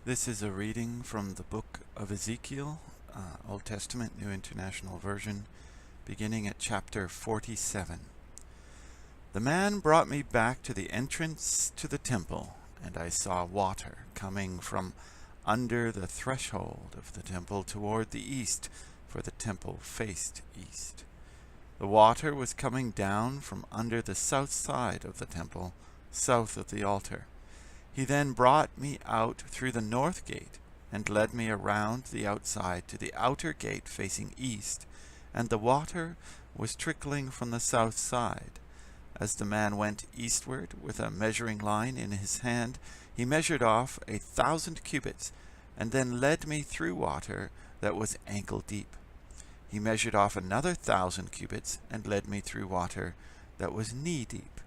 This is a reading from the book of Ezekiel, Old Testament, New International Version, beginning at chapter 47. The man brought me back to the entrance to the temple, and I saw water coming from under the threshold of the temple toward the east, for the temple faced east. The water was coming down from under the south side of the temple, south of the altar. He then brought me out through the north gate, and led me around the outside to the outer gate facing east, and the water was trickling from the south side. As the man went eastward with a measuring line in his hand, he measured off 1,000 cubits, and then led me through water that was ankle deep. He measured off another 1,000 cubits, and led me through water that was knee deep.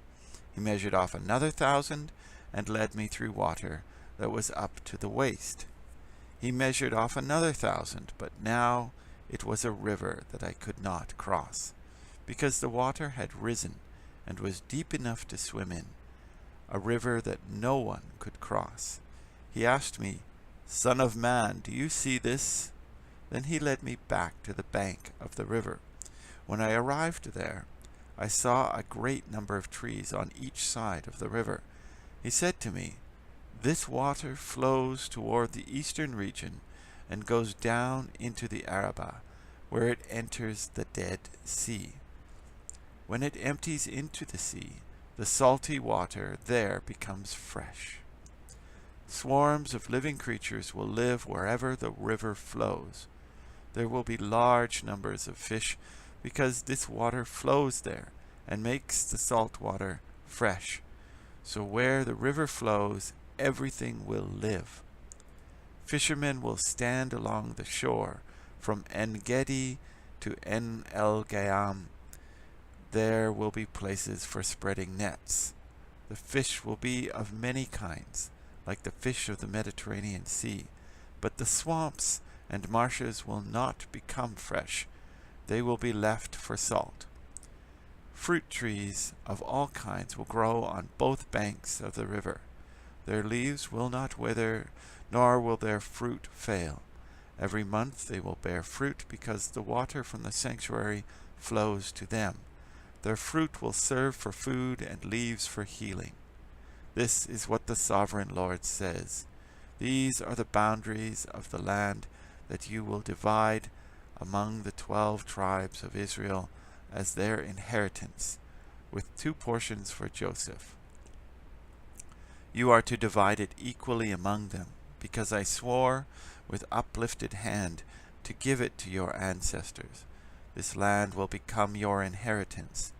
He measured off another 1,000, and led me through water that was up to the waist. He measured off another 1,000, but now it was a river that I could not cross, because the water had risen and was deep enough to swim in, a river that no one could cross. He asked me, "Son of man, do you see this?" Then he led me back to the bank of the river. When I arrived there, I saw a great number of trees on each side of the river. He said to me, "This water flows toward the eastern region and goes down into the Arabah, where it enters the Dead Sea. When it empties into the sea, the salty water there becomes fresh. Swarms of living creatures will live wherever the river flows. There will be large numbers of fish, because this water flows there and makes the salt water fresh. So where the river flows, everything will live. Fishermen will stand along the shore from En-Gedi to En-El-Gayam. There will be places for spreading nets. The fish will be of many kinds, like the fish of the Mediterranean Sea, but the swamps and marshes will not become fresh. They will be left for salt. Fruit trees of all kinds will grow on both banks of the river. Their leaves will not wither, nor will their fruit fail. Every month they will bear fruit, because the water from the sanctuary flows to them. Their fruit will serve for food and leaves for healing. This is what the Sovereign Lord says. These are the boundaries of the land that you will divide among the 12 tribes of Israel as their inheritance, with 2 portions for Joseph. You are to divide it equally among them, because I swore with uplifted hand to give it to your ancestors. This land will become your inheritance.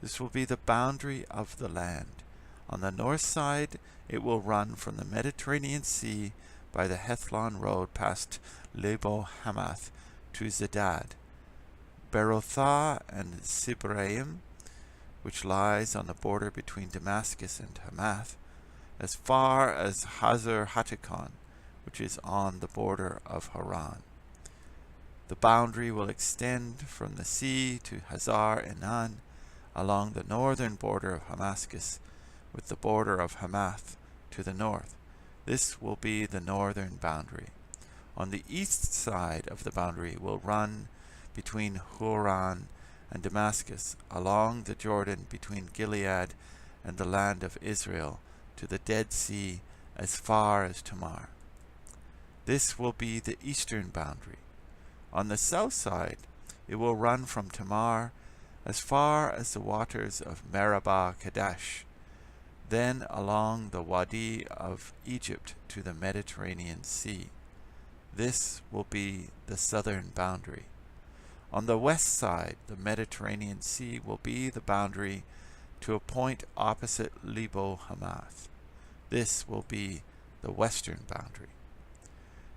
This will be the boundary of the land. On the north side it will run from the Mediterranean Sea by the Hethlon road past Lebo Hamath to Zedad, Berothah and Sibraim, which lies on the border between Damascus and Hamath, as far as Hazar Hattikon, which is on the border of Haran. The boundary will extend from the sea to Hazar Enan, along the northern border of Damascus, with the border of Hamath to the north. This will be the northern boundary. On the east side of the boundary will run between Huran and Damascus, along the Jordan between Gilead and the land of Israel, to the Dead Sea as far as Tamar. This will be the eastern boundary. On the south side it will run from Tamar as far as the waters of Meribah Kadesh, then along the Wadi of Egypt to the Mediterranean Sea. This will be the southern boundary. On the west side, the Mediterranean Sea will be the boundary to a point opposite Lebo Hamath. This will be the western boundary.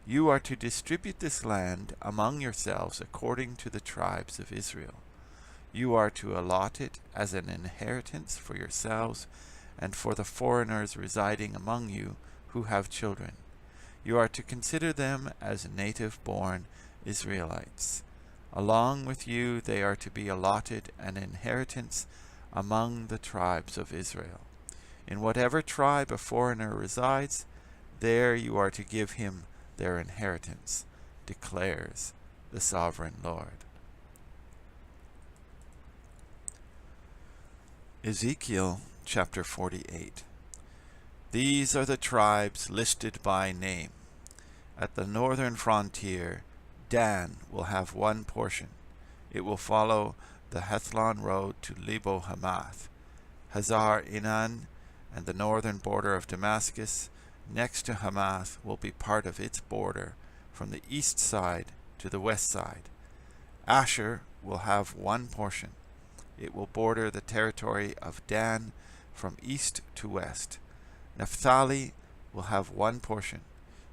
You are to distribute this land among yourselves according to the tribes of Israel. You are to allot it as an inheritance for yourselves and for the foreigners residing among you who have children. You are to consider them as native-born Israelites. Along with you they are to be allotted an inheritance among the tribes of Israel. In whatever tribe a foreigner resides, There you are to give him their inheritance, declares the sovereign Lord. Ezekiel chapter 48. These are the tribes listed by name. At the northern frontier, Dan will have one portion. It will follow the Hethlon road to Lebo Hamath. Hazar Enan and the northern border of Damascus, next to Hamath, will be part of its border from the east side to the west side. Asher will have one portion. It will border the territory of Dan from east to west. Naphtali will have one portion.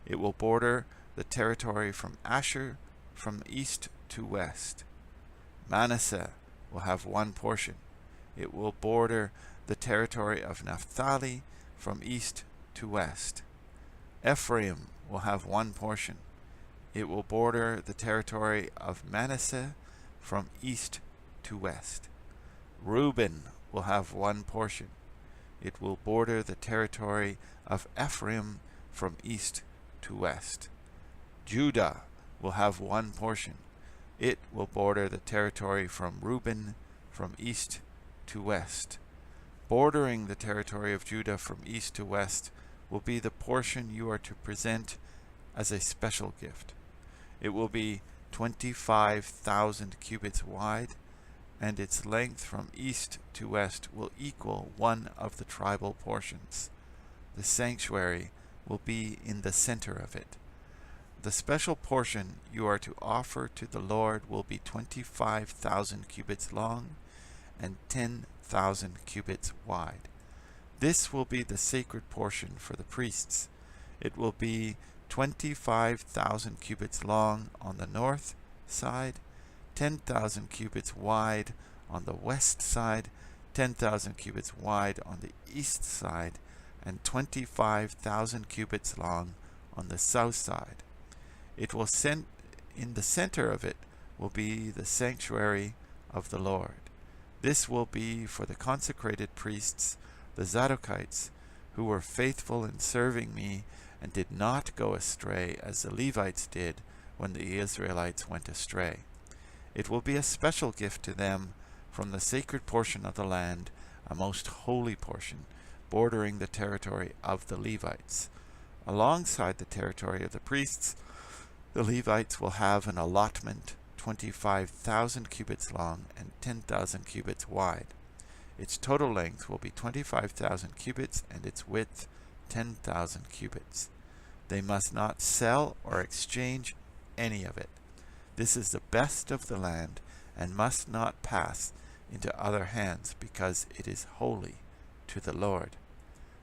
It will border the territory from Asher from east to west. Manasseh will have one portion. It will border the territory of Naphtali from east to west. Ephraim will have one portion. It will border the territory of Manasseh from east to west. Reuben will have one portion. It will border the territory of Ephraim from east to west. Judah will have one portion. It will border the territory from Reuben from east to west. Bordering the territory of Judah from east to west will be the portion you are to present as a special gift. It will be 25,000 cubits wide, and its length from east to west will equal one of the tribal portions. The sanctuary will be in the center of it. The special portion you are to offer to the Lord will be 25,000 cubits long and 10,000 cubits wide. This will be the sacred portion for the priests. It will be 25,000 cubits long on the north side, 10,000 cubits wide on the west side, 10,000 cubits wide on the east side, and 25,000 cubits long on the south side. It will send in the center of it will be the sanctuary of the Lord. This will be for the consecrated priests, the Zadokites, who were faithful in serving me and did not go astray as the Levites did when the Israelites went astray. It will be a special gift to them from the sacred portion of the land, a most holy portion, bordering the territory of the Levites. Alongside the territory of the priests, the Levites will have an allotment 25,000 cubits long and 10,000 cubits wide. Its total length will be 25,000 cubits and its width 10,000 cubits. They must not sell or exchange any of it. This is the best of the land and must not pass into other hands because it is holy to the Lord.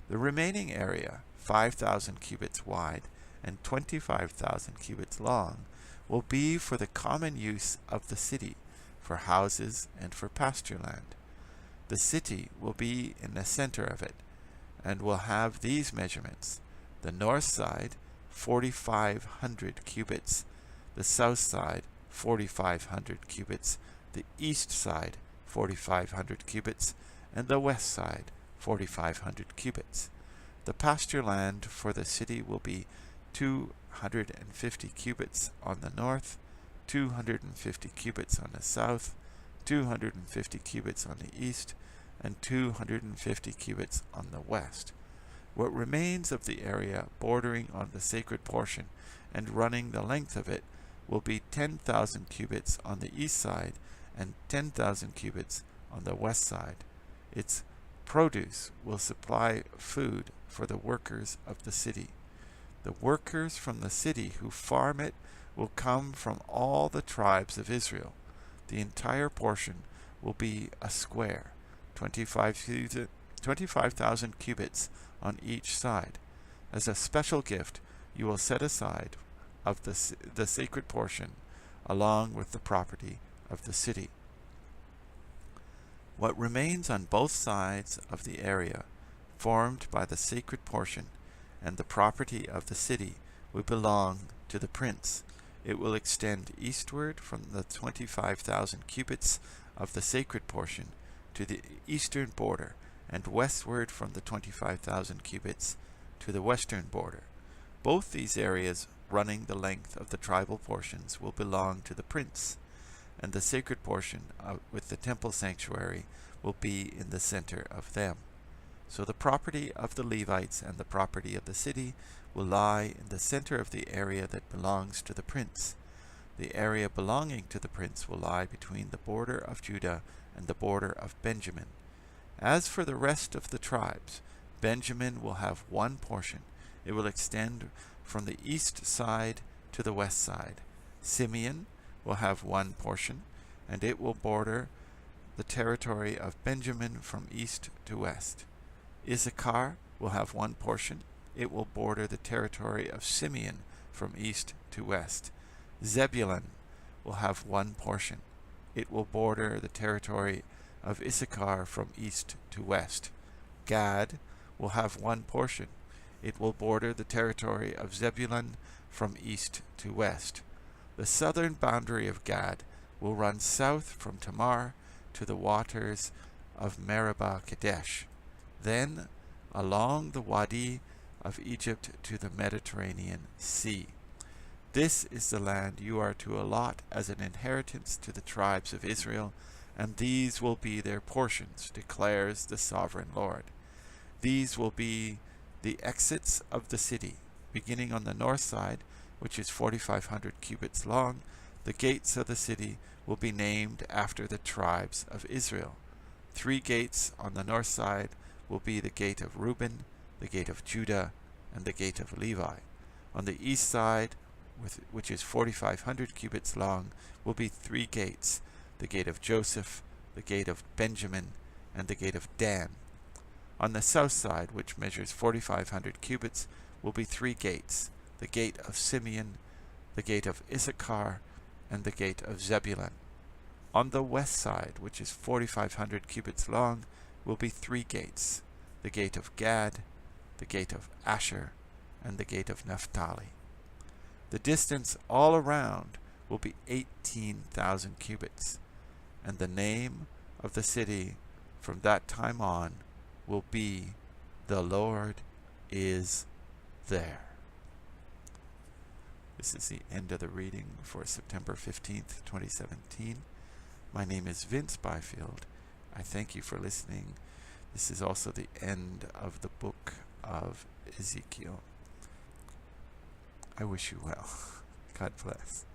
The remaining area, 5,000 cubits wide and 25,000 cubits long, will be for the common use of the city, for houses and for pasture land. The city will be in the center of it, and will have these measurements: the north side 4,500 cubits, the south side 4,500 cubits, the east side 4,500 cubits, and the west side 4,500 cubits. The pasture land for the city will be 250 cubits on the north, 250 cubits on the south, 250 cubits on the east, and 250 cubits on the west. What remains of the area bordering on the sacred portion and running the length of it will be 10,000 cubits on the east side and 10,000 cubits on the west side. Its produce will supply food for the workers of the city. The workers from the city who farm it will come from all the tribes of Israel. The entire portion will be a square, 25,000 cubits on each side. As a special gift, you will set aside of the sacred portion along with the property of the city. What remains on both sides of the area formed by the sacred portion and the property of the city will belong to the prince. It will extend eastward from the 25,000 cubits of the sacred portion to the eastern border, and westward from the 25,000 cubits to the western border. Both these areas running the length of the tribal portions will belong to the prince, and the sacred portion with the temple sanctuary will be in the center of them. So the property of the Levites and the property of the city will lie in the center of the area that belongs to the prince. The area belonging to the prince will lie between the border of Judah and the border of Benjamin. As for the rest of the tribes, Benjamin will have one portion. It will extend from the east side to the west side. Simeon will have one portion, and it will border the territory of Benjamin from east to west. Issachar will have one portion. It will border the territory of Simeon from east to west. Zebulun will have one portion. It will border the territory of Issachar from east to west. Gad will have one portion. It will border the territory of Zebulun from east to west. The southern boundary of Gad will run south from Tamar to the waters of Meribah Kadesh, then along the Wadi of Egypt to the Mediterranean Sea. This is the land you are to allot as an inheritance to the tribes of Israel, and these will be their portions, declares the sovereign Lord. These will be the exits of the city, beginning on the north side, which is 4,500 cubits long. The gates of the city will be named after the tribes of Israel. 3 gates on the north side will be the gate of Reuben, the gate of Judah, and the gate of Levi. On the east side, which is 4,500 cubits long, will be 3 gates, the gate of Joseph, the gate of Benjamin, and the gate of Dan. On the south side, which measures 4,500 cubits, will be 3 gates, the gate of Simeon, the gate of Issachar, and the gate of Zebulun. On the west side, which is 4,500 cubits long, will be 3 gates, the gate of Gad, the gate of Asher, and the gate of Naphtali. The distance all around will be 18,000 cubits, and the name of the city from that time on will be "The Lord is there." This is the end of the reading for September 15th, 2017. My name is Vince Byfield. I thank you for listening. This is also the end of the book of Ezekiel. I wish you well. God bless.